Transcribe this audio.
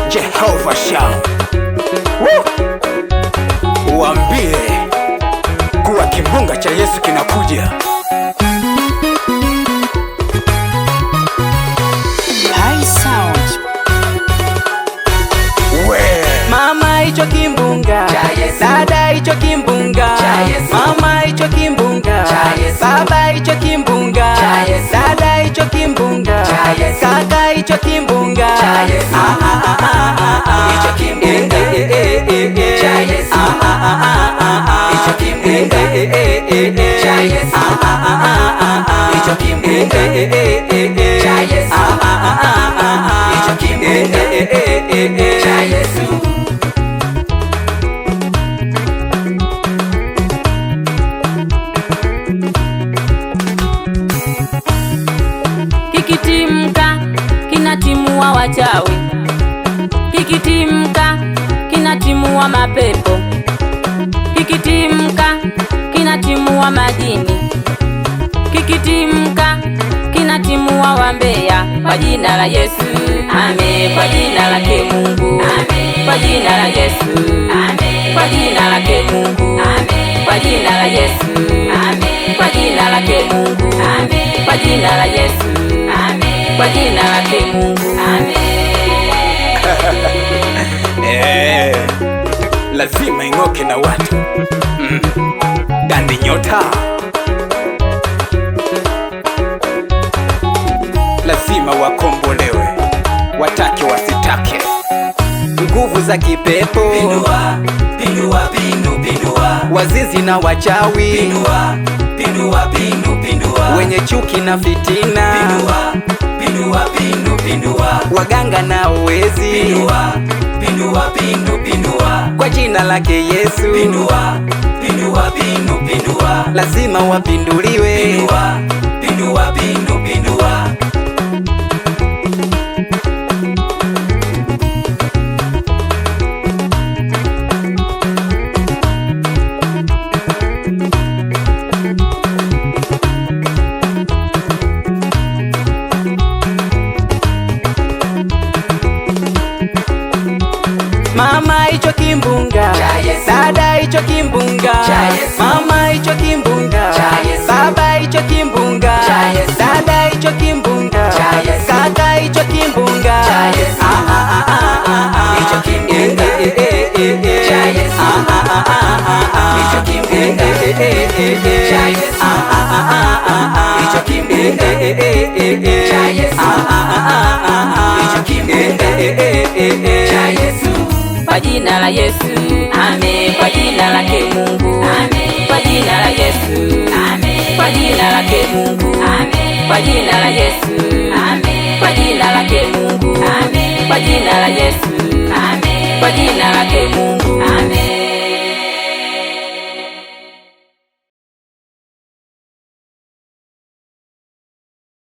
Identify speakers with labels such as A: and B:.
A: Jehova Shah, uambie kuwa kimbunga cha Yesu kinakuja.
B: High sound.
C: Mama icho kimbunga, dada icho kimbunga, mama icho kimbunga, baba icho kimbunga, dada icho kimbunga, kaka icho kimbunga, icho kimbunga, icho kimbunga, icho kimbunga, cha Yesu.
B: Kikitimka kinatimua wachawi, kikitimka kinatimua mapepo, kikitimka kinatimua majini, kikitimka kinatimua wambea. Kwa jina la Yesu, amen. Kwa jina lake Mungu, amen. Kwa jina la Yesu, amen. Kwa jina lake Mungu, amen. Kwa jina la Yesu, amen. Kwa jina lake Mungu, amen. Kwa jina la Yesu, amen. Kwa jina lake Mungu, amen.
A: Lazima ing'oke na watu Dandi Nyota, lazima wakombolewe, watake wasitake.
C: Nguvu za kipepo,
A: Pindua, pindua, pindu, pindua.
C: wazizi na wachawi,
A: Pindua, pindua, pindu, pindua.
C: wenye chuki na fitina,
A: Pindua, pindua, pindu, pindua.
C: waganga na uwezi,
A: Pindua, pindua, pindu, pindua.
C: kwa jina lake Yesu,
A: Pindua, pindua, pindu, pindua.
C: lazima wapinduliwe.
A: Pindua, pindua, pindu, pindua.
C: Mama icho kimbunga, dada icho kimbunga, mama icho kimbunga, baba icho kimbunga, dada icho kimbunga, kaka icho kimbunga, icho kimbunga, icho kimbunga, icho kimbunga, icho kimbunga cha Yesu.
B: Kwa jina la Yesu, amen. Kwa jina lake Mungu, amen. Kwa jina la Yesu, amen. Kwa jina lake Mungu, amen. Kwa jina la Yesu, amen. Kwa jina lake Mungu, amen. Kwa jina la Yesu, amen. Kwa jina lake Mungu, amen.